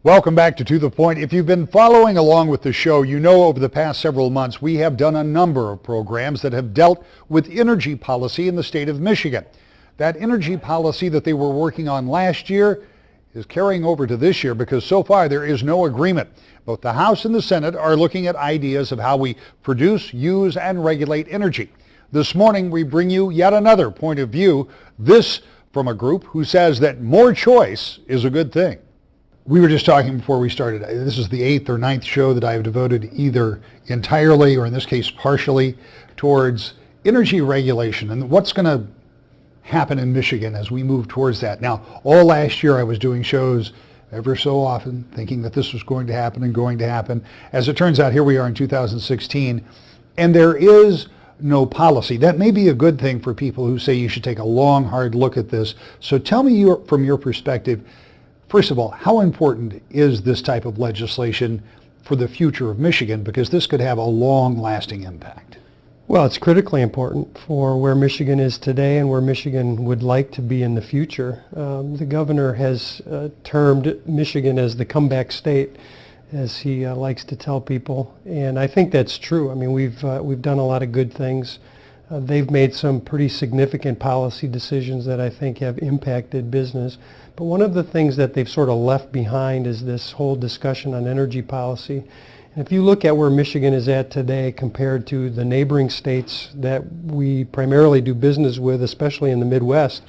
Welcome back to the Point. If you've been following along with the show, you know over the past several months we have done a number of programs that have dealt with energy policy in the state of Michigan. That energy policy that they were working on last year is carrying over to this year because so far there is no agreement. Both the House and the Senate are looking at ideas of how we produce, use, and regulate energy. This morning we bring you yet another point of view, this from a group who says that more choice is a good thing. We were just talking before we started. This is the 8th or 9th show that I have devoted either entirely or in this case partially towards energy regulation and what's going to happen in Michigan as we move towards that. Now, all last year I was doing shows ever so often thinking that this was going to happen and going to happen. As it turns out, here we are in 2016 and there is no policy. That may be a good thing for people who say you should take a long, hard look at this. So tell me from your perspective, first of all, how important is this type of legislation for the future of Michigan? Because this could have a long-lasting impact. Well, it's critically important for where Michigan is today and where Michigan would like to be in the future. The governor has termed Michigan as the comeback state, as he likes to tell people, and I think that's true. I mean, we've done a lot of good things. They've made some pretty significant policy decisions that I think have impacted business. But one of the things that they've sort of left behind is this whole discussion on energy policy. And if you look at where Michigan is at today compared to the neighboring states that we primarily do business with, especially in the Midwest,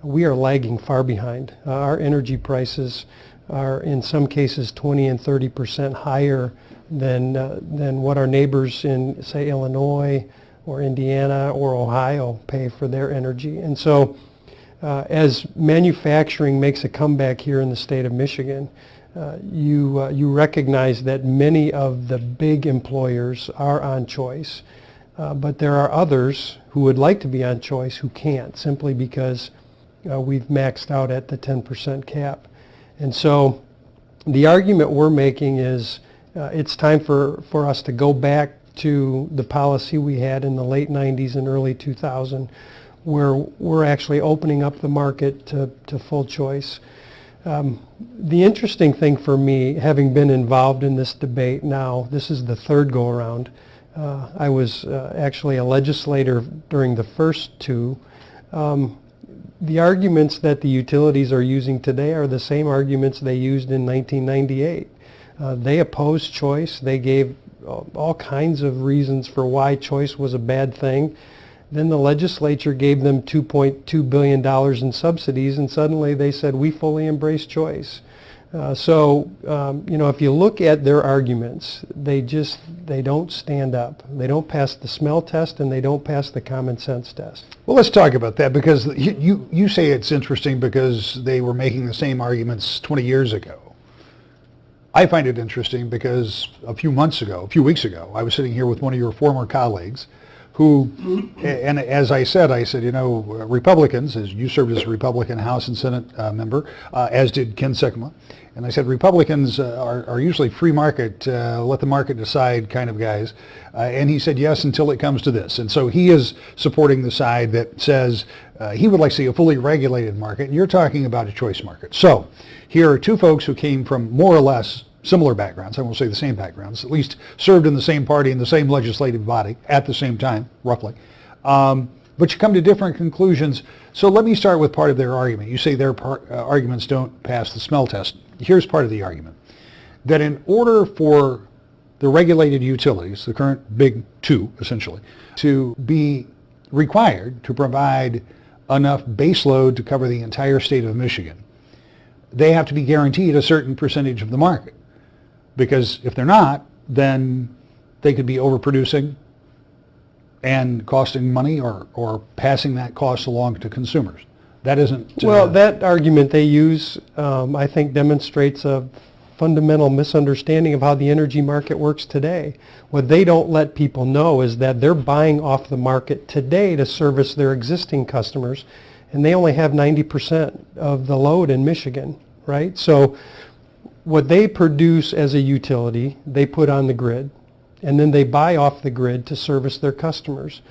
we are lagging far behind. Our energy prices are in some cases 20 and 30% higher than what our neighbors in, say, Illinois or Indiana or Ohio pay for their energy. And so as manufacturing makes a comeback here in the state of Michigan, you recognize that many of the big employers are on choice, but there are others who would like to be on choice who can't, simply because we've maxed out at the 10% cap. And so the argument we're making is it's time for us to go back to the policy we had in the late 90s and early 2000, where we're actually opening up the market to full choice. The interesting thing for me, having been involved in this debate now, this is the third go-around. I was actually a legislator during the first two. The arguments that the utilities are using today are the same arguments they used in 1998. They opposed choice. They gave all kinds of reasons for why choice was a bad thing. Then the legislature gave them $2.2 billion in subsidies, and suddenly they said, we fully embrace choice. If you look at their arguments, they don't stand up. They don't pass the smell test, and they don't pass the common sense test. Well, let's talk about that, because you say it's interesting because they were making the same arguments 20 years ago. I find it interesting because a few weeks ago, I was sitting here with one of your former colleagues who, and as I said, Republicans, as you served as a Republican House and Senate member, as did Ken Sekema, and I said Republicans are usually free market, let the market decide kind of guys, and he said yes until it comes to this. And so he is supporting the side that says he would like to see a fully regulated market, and you're talking about a choice market. So here are two folks who came from more or less similar backgrounds, I won't say the same backgrounds, at least served in the same party in the same legislative body at the same time, roughly. But you come to different conclusions. So let me start with part of their argument. You say their arguments don't pass the smell test. Here's part of the argument. That in order for the regulated utilities, the current big two, essentially, to be required to provide enough base load to cover the entire state of Michigan, they have to be guaranteed a certain percentage of the market. Because if they're not, then they could be overproducing and costing money or passing that cost along to consumers. That isn't... Well, that argument they use, I think, demonstrates a fundamental misunderstanding of how the energy market works today. What they don't let people know is that they're buying off the market today to service their existing customers, and they only have 90% of the load in Michigan, right? So what they produce as a utility, they put on the grid, and then they buy off the grid to service their customers.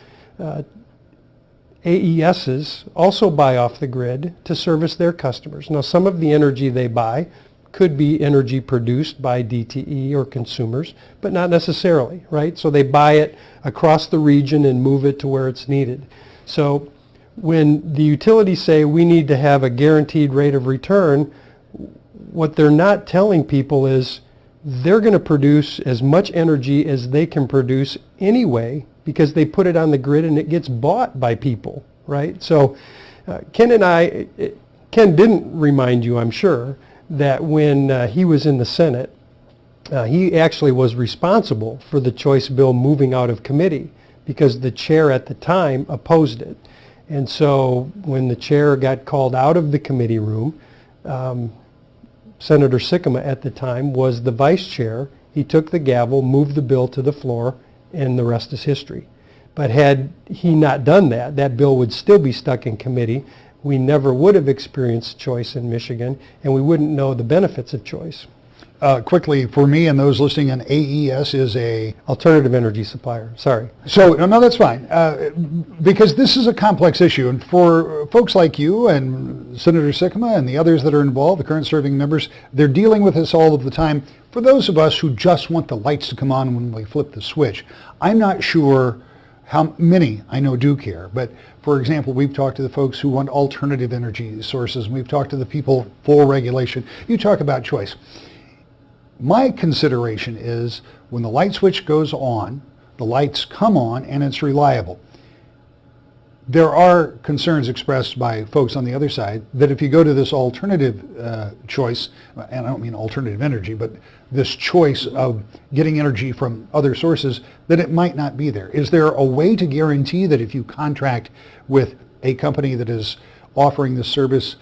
AESs also buy off the grid to service their customers. Now, some of the energy they buy could be energy produced by DTE or consumers, but not necessarily, right? So they buy it across the region and move it to where it's needed. So when the utilities say we need to have a guaranteed rate of return, what they're not telling people is they're going to produce as much energy as they can produce anyway because they put it on the grid and it gets bought by people, right? So Ken didn't remind you, I'm sure, that when he was in the Senate, he actually was responsible for the choice bill moving out of committee because the chair at the time opposed it. And so when the chair got called out of the committee room, Senator Sikkema at the time was the vice chair. He took the gavel, moved the bill to the floor, and the rest is history. But had he not done that, that bill would still be stuck in committee. We never would have experienced choice in Michigan, and we wouldn't know the benefits of choice. Quickly, for me and those listening, an AES is a... Alternative energy supplier, sorry. So, no, that's fine, because this is a complex issue, and for folks like you and Senator Sikkema and the others that are involved, the current serving members, they're dealing with this all of the time. For those of us who just want the lights to come on when we flip the switch, I'm not sure how many I know do care, but for example, we've talked to the folks who want alternative energy sources, and we've talked to the people for regulation. You talk about choice. My consideration is when the light switch goes on, the lights come on and it's reliable. There are concerns expressed by folks on the other side that if you go to this alternative choice, and I don't mean alternative energy, but this choice of getting energy from other sources, that it might not be there. Is there a way to guarantee that if you contract with a company that is offering this service,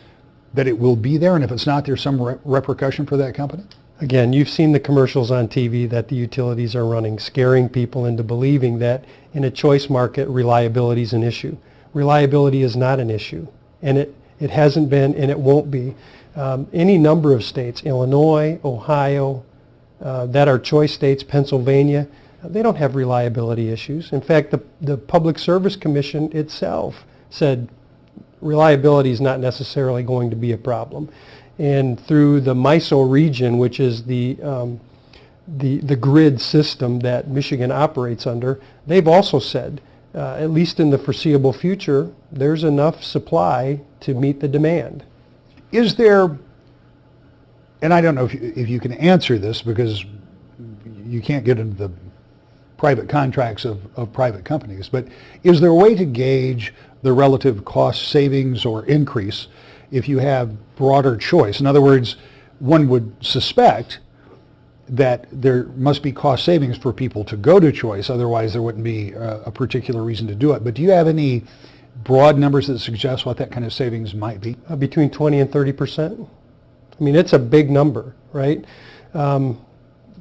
that it will be there, and if it's not, there's some repercussion for that company? Again, you've seen the commercials on TV that the utilities are running, scaring people into believing that in a choice market, reliability is an issue. Reliability is not an issue, and it hasn't been, and it won't be. Any number of states, Illinois, Ohio, that are choice states, Pennsylvania, they don't have reliability issues. In fact, the Public Service Commission itself said reliability is not necessarily going to be a problem. And through the MISO region, which is the grid system that Michigan operates under, they've also said, at least in the foreseeable future, there's enough supply to meet the demand. Is there, and I don't know if you can answer this because you can't get into the private contracts of private companies, but is there a way to gauge the relative cost savings or increase if you have broader choice? In other words, one would suspect that there must be cost savings for people to go to choice, otherwise there wouldn't be a particular reason to do it. But do you have any broad numbers that suggest what that kind of savings might be? Between 20 and 30%. I mean, it's a big number, right?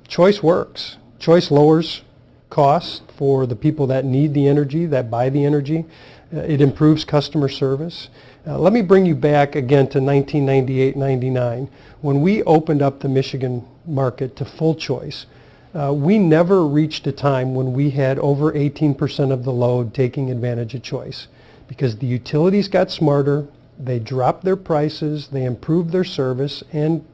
Choice works. Choice lowers costs for the people that need the energy, that buy the energy. It improves customer service. Let me bring you back again to 1998-99. When we opened up the Michigan market to full choice, we never reached a time when we had over 18% of the load taking advantage of choice because the utilities got smarter, they dropped their prices, they improved their service, and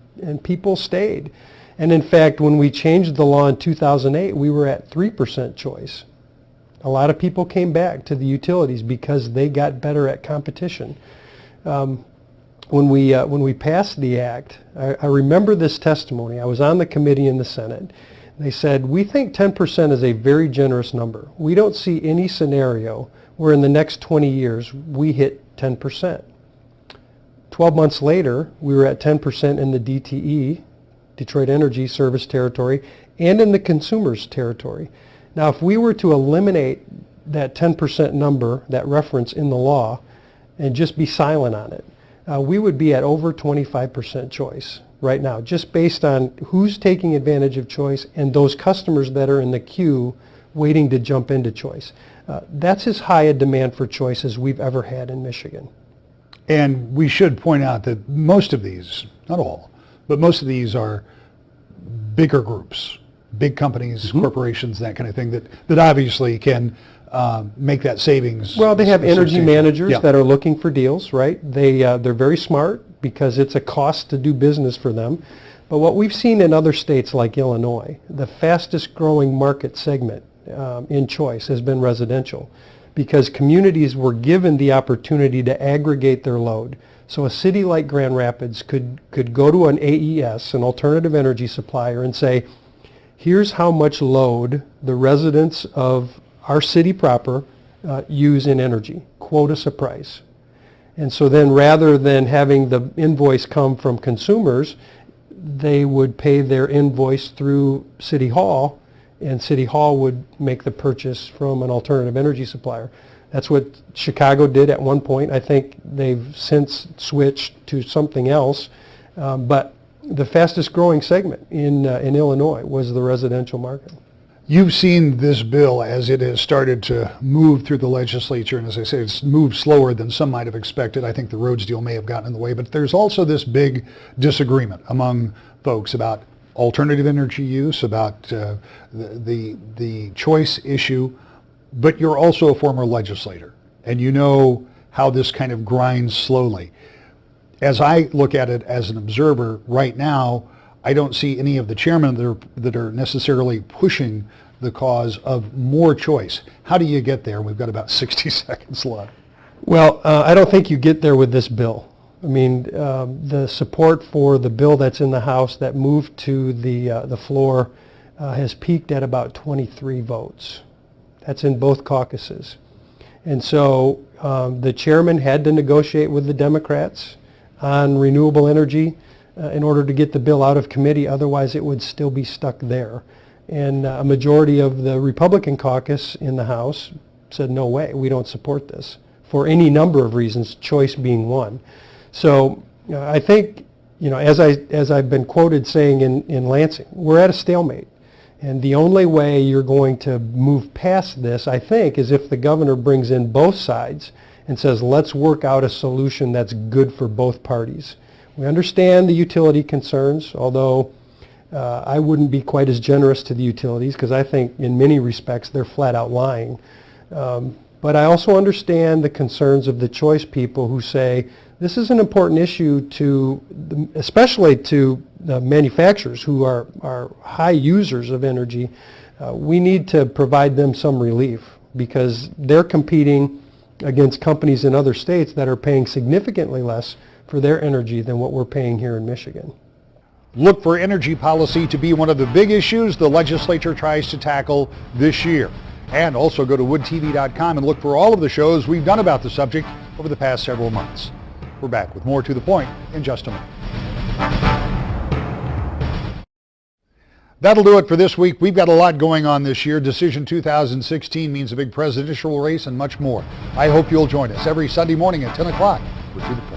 people stayed. And in fact, when we changed the law in 2008, we were at 3% choice. A lot of people came back to the utilities because they got better at competition. When we passed the act, I remember this testimony. I was on the committee in the Senate. They said, we think 10% is a very generous number. We don't see any scenario where in the next 20 years we hit 10%. 12 months later, we were at 10% in the DTE, Detroit Energy Service territory, and in the consumers territory. Now, if we were to eliminate that 10% number, that reference in the law, and just be silent on it, we would be at over 25% choice right now, just based on who's taking advantage of choice and those customers that are in the queue waiting to jump into choice. That's as high a demand for choice as we've ever had in Michigan. And we should point out that most of these, not all, but most of these are bigger groups, big companies, corporations, that kind of thing, that obviously can make that savings. Well, they have energy managers Yeah. that are looking for deals, right? They're very smart because it's a cost to do business for them. But what we've seen in other states like Illinois, the fastest growing market segment in choice has been residential, because communities were given the opportunity to aggregate their load. So a city like Grand Rapids could go to an AES, an alternative energy supplier, and say, here's how much load the residents of our city proper use in energy. Quote us a price. And so then rather than having the invoice come from consumers, they would pay their invoice through City Hall, and City Hall would make the purchase from an alternative energy supplier. That's what Chicago did at one point. I think they've since switched to something else. But the fastest growing segment in Illinois was the residential market. You've seen this bill as it has started to move through the legislature, and as I say, it's moved slower than some might have expected. I think the roads deal may have gotten in the way, but there's also this big disagreement among folks about alternative energy use, about the choice issue. But you're also a former legislator, and you know how this kind of grinds slowly. As I look at it as an observer right now, I don't see any of the chairmen that are necessarily pushing the cause of more choice. How do you get there? We've got about 60 seconds left. Well, I don't think you get there with this bill. I mean, the support for the bill that's in the House that moved to the floor has peaked at about 23 votes. That's in both caucuses. And so the chairman had to negotiate with the Democrats on renewable energy in order to get the bill out of committee. Otherwise, it would still be stuck there. And a majority of the Republican caucus in the House said, no way, we don't support this, for any number of reasons, choice being one. So I think, as I've been quoted saying in Lansing, we're at a stalemate. And the only way you're going to move past this, I think, is if the governor brings in both sides and says, let's work out a solution that's good for both parties. We understand the utility concerns, although I wouldn't be quite as generous to the utilities, because I think in many respects they're flat out lying. But I also understand the concerns of the choice people who say, this is an important issue especially to the manufacturers who are high users of energy. We need to provide them some relief, because they're competing against companies in other states that are paying significantly less for their energy than what we're paying here in Michigan. Look for energy policy to be one of the big issues the legislature tries to tackle this year. And also go to woodtv.com and look for all of the shows we've done about the subject over the past several months. We're back with more To the Point in just a moment. That'll do it for this week. We've got a lot going on this year. Decision 2016 means a big presidential race and much more. I hope you'll join us every Sunday morning at 10 o'clock for To the Point.